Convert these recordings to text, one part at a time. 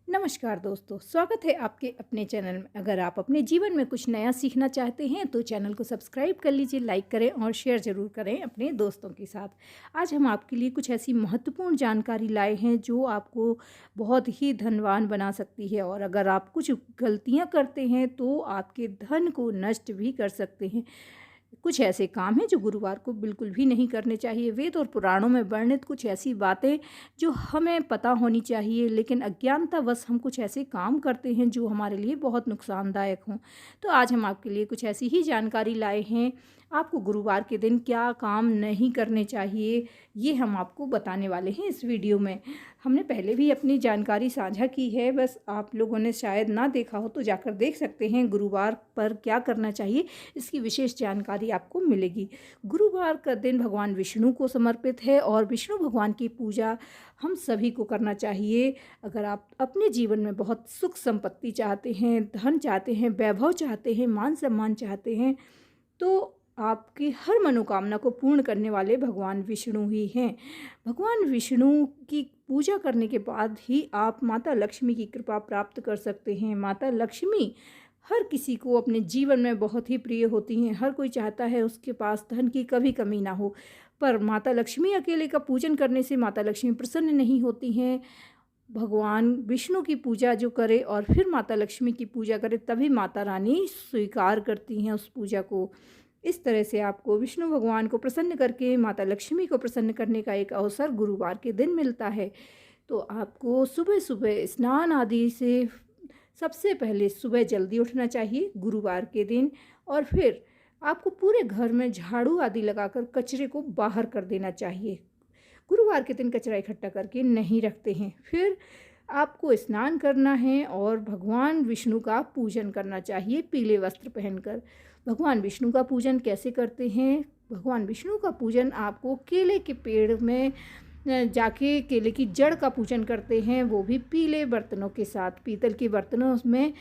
नमस्कार दोस्तों, स्वागत है आपके अपने चैनल में। अगर आप अपने जीवन में कुछ नया सीखना चाहते हैं तो चैनल को सब्सक्राइब कर लीजिए, लाइक करें और शेयर ज़रूर करें अपने दोस्तों के साथ। आज हम आपके लिए कुछ ऐसी महत्वपूर्ण जानकारी लाए हैं जो आपको बहुत ही धनवान बना सकती है, और अगर आप कुछ गलतियां करते हैं तो आपके धन को नष्ट भी कर सकते हैं। कुछ ऐसे काम हैं जो गुरुवार को बिल्कुल भी नहीं करने चाहिए। वेद और पुराणों में वर्णित कुछ ऐसी बातें जो हमें पता होनी चाहिए, लेकिन अज्ञानतावश हम कुछ ऐसे काम करते हैं जो हमारे लिए बहुत नुकसानदायक हों। तो आज हम आपके लिए कुछ ऐसी ही जानकारी लाए हैं। आपको गुरुवार के दिन क्या काम नहीं करने चाहिए, ये हम आपको बताने वाले हैं इस वीडियो में। हमने पहले भी अपनी जानकारी साझा की है, बस आप लोगों ने शायद ना देखा हो तो जाकर देख सकते हैं। गुरुवार पर क्या करना चाहिए, इसकी विशेष जानकारी आपको मिलेगी। गुरुवार का दिन भगवान विष्णु को समर्पित है और विष्णु भगवान की पूजा हम सभी को करना चाहिए। अगर आप अपने जीवन में बहुत सुख संपत्ति चाहते हैं, धन चाहते हैं, वैभव चाहते हैं, मान सम्मान चाहते हैं, तो आपकी हर मनोकामना को पूर्ण करने वाले भगवान विष्णु ही हैं। भगवान विष्णु की पूजा करने के बाद ही आप माता लक्ष्मी की कृपा प्राप्त कर सकते हैं। माता लक्ष्मी हर किसी को अपने जीवन में बहुत ही प्रिय होती हैं। हर कोई चाहता है उसके पास धन की कभी कमी ना हो, पर माता लक्ष्मी अकेले का पूजन करने से माता लक्ष्मी प्रसन्न नहीं होती हैं। भगवान विष्णु की पूजा जो करे और फिर माता लक्ष्मी की पूजा करे, तभी माता रानी स्वीकार करती हैं उस पूजा को। इस तरह से आपको विष्णु भगवान को प्रसन्न करके माता लक्ष्मी को प्रसन्न करने का एक अवसर गुरुवार के दिन मिलता है। तो आपको सुबह सुबह स्नान आदि से सबसे पहले सुबह जल्दी उठना चाहिए गुरुवार के दिन, और फिर आपको पूरे घर में झाड़ू आदि लगाकर कचरे को बाहर कर देना चाहिए। गुरुवार के दिन कचरा इकट्ठा करके नहीं रखते हैं। फिर आपको स्नान करना है और भगवान विष्णु का पूजन करना चाहिए पीले वस्त्र पहनकर। भगवान विष्णु का पूजन कैसे करते हैं? भगवान विष्णु का पूजन आपको केले के पेड़ में जाके केले की जड़ का पूजन करते हैं, वो भी पीले बर्तनों के साथ। पीतल के बर्तनों में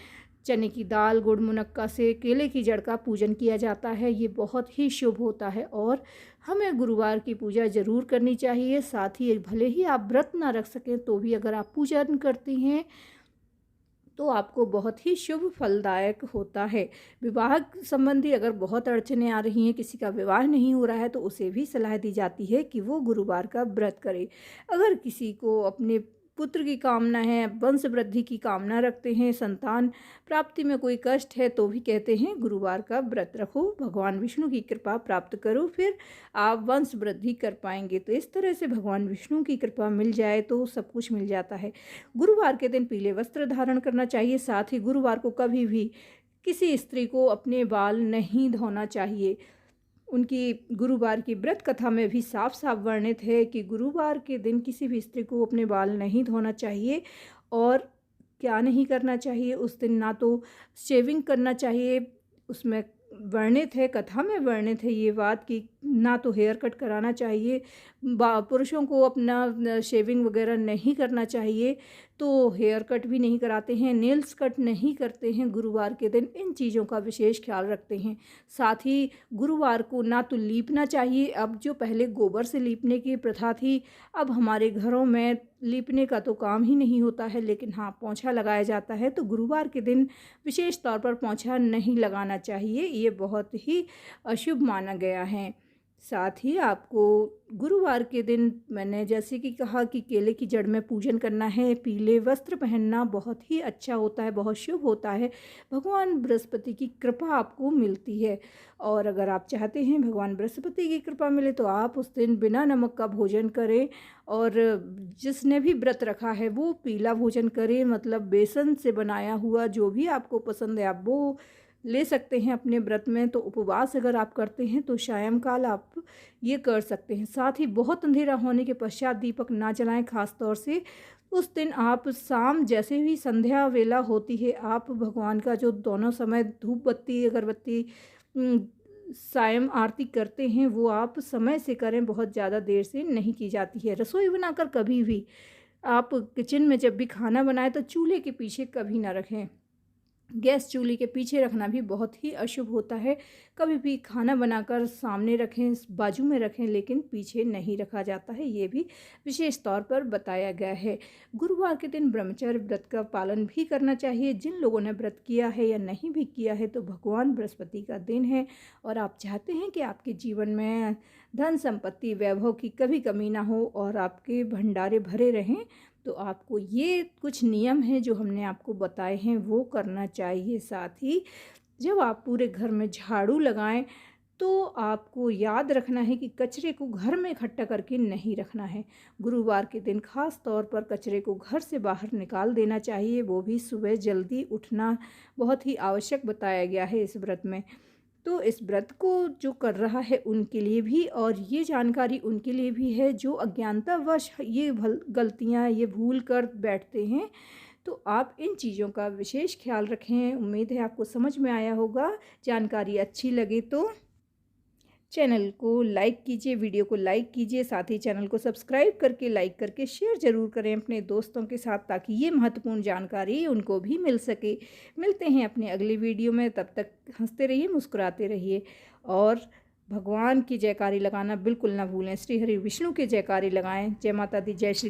चने की दाल, गुड़, मुनक्का से केले की जड़ का पूजन किया जाता है। ये बहुत ही शुभ होता है और हमें गुरुवार की पूजा ज़रूर करनी चाहिए। साथ ही भले ही आप व्रत ना रख सकें तो भी अगर आप पूजन करती हैं तो आपको बहुत ही शुभ फलदायक होता है। विवाह संबंधी अगर बहुत अड़चनें आ रही हैं, किसी का विवाह नहीं हो रहा है, तो उसे भी सलाह दी जाती है कि वो गुरुवार का व्रत करे। अगर किसी को अपने पुत्र की कामना है, वंश वृद्धि की कामना रखते हैं, संतान प्राप्ति में कोई कष्ट है, तो भी कहते हैं गुरुवार का व्रत रखो, भगवान विष्णु की कृपा प्राप्त करो, फिर आप वंश वृद्धि कर पाएंगे। तो इस तरह से भगवान विष्णु की कृपा मिल जाए तो सब कुछ मिल जाता है। गुरुवार के दिन पीले वस्त्र धारण करना चाहिए। साथ ही गुरुवार को कभी भी किसी स्त्री को अपने बाल नहीं धोना चाहिए। उनकी गुरुवार की व्रत कथा में भी साफ साफ वर्णित है कि गुरुवार के दिन किसी भी स्त्री को अपने बाल नहीं धोना चाहिए। और क्या नहीं करना चाहिए उस दिन? ना तो शेविंग करना चाहिए, उसमें वर्णित है, कथा में वर्णित है ये बात कि ना तो हेयर कट कराना चाहिए। पुरुषों को अपना शेविंग वगैरह नहीं करना चाहिए, तो हेयर कट भी नहीं कराते हैं, नेल्स कट नहीं करते हैं गुरुवार के दिन। इन चीज़ों का विशेष ख्याल रखते हैं। साथ ही गुरुवार को ना तो लीपना चाहिए। अब जो पहले गोबर से लीपने की प्रथा थी, अब हमारे घरों में लीपने का तो काम ही नहीं होता है, लेकिन हाँ, पोंछा लगाया जाता है। तो गुरुवार के दिन विशेष तौर पर पोंछा नहीं लगाना चाहिए, ये बहुत ही अशुभ माना गया है। साथ ही आपको गुरुवार के दिन मैंने जैसे कि कहा कि केले की जड़ में पूजन करना है। पीले वस्त्र पहनना बहुत ही अच्छा होता है, बहुत शुभ होता है। भगवान बृहस्पति की कृपा आपको मिलती है, और अगर आप चाहते हैं भगवान बृहस्पति की कृपा मिले तो आप उस दिन बिना नमक का भोजन करें। और जिसने भी व्रत रखा है वो पीला भोजन करे, मतलब बेसन से बनाया हुआ जो भी आपको पसंद है आप वो ले सकते हैं अपने व्रत में। तो उपवास अगर आप करते हैं तो सायंकाल आप ये कर सकते हैं। साथ ही बहुत अंधेरा होने के पश्चात दीपक ना जलाएं। खास तौर से उस दिन आप शाम जैसे ही संध्या वेला होती है, आप भगवान का जो दोनों समय धूप बत्ती अगरबत्ती सायं आरती करते हैं वो आप समय से करें, बहुत ज़्यादा देर से नहीं की जाती है। रसोई बनाकर कभी भी आप किचन में जब भी खाना बनाएं तो चूल्हे के पीछे कभी ना रखें। गैस चूल्हे के पीछे रखना भी बहुत ही अशुभ होता है। कभी भी खाना बनाकर सामने रखें, बाजू में रखें, लेकिन पीछे नहीं रखा जाता है, ये भी विशेष तौर पर बताया गया है। गुरुवार के दिन ब्रह्मचर्य व्रत का पालन भी करना चाहिए। जिन लोगों ने व्रत किया है या नहीं भी किया है, तो भगवान बृहस्पति का दिन है और आप चाहते हैं कि आपके जीवन में धन संपत्ति वैभव की कभी कमी ना हो और आपके भंडारे भरे रहें, तो आपको ये कुछ नियम हैं जो हमने आपको बताए हैं वो करना चाहिए। साथ ही जब आप पूरे घर में झाड़ू लगाएं, तो आपको याद रखना है कि कचरे को घर में इकट्ठा करके नहीं रखना है। गुरुवार के दिन खास तौर पर कचरे को घर से बाहर निकाल देना चाहिए, वो भी सुबह जल्दी उठना बहुत ही आवश्यक बताया गया है इस व्रत में। तो इस व्रत को जो कर रहा है उनके लिए भी, और ये जानकारी उनके लिए भी है जो अज्ञानतावश ये गलतियाँ ये भूल कर बैठते हैं। तो आप इन चीज़ों का विशेष ख्याल रखें। उम्मीद है आपको समझ में आया होगा। जानकारी अच्छी लगे तो चैनल को लाइक कीजिए, वीडियो को लाइक कीजिए, साथ ही चैनल को सब्सक्राइब करके लाइक करके शेयर ज़रूर करें अपने दोस्तों के साथ, ताकि ये महत्वपूर्ण जानकारी उनको भी मिल सके। मिलते हैं अपने अगले वीडियो में, तब तक हंसते रहिए, मुस्कुराते रहिए और भगवान की जयकारी लगाना बिल्कुल ना भूलें। श्री हरि विष्णु के जयकारी लगाएं। जय माता दी, जय श्री।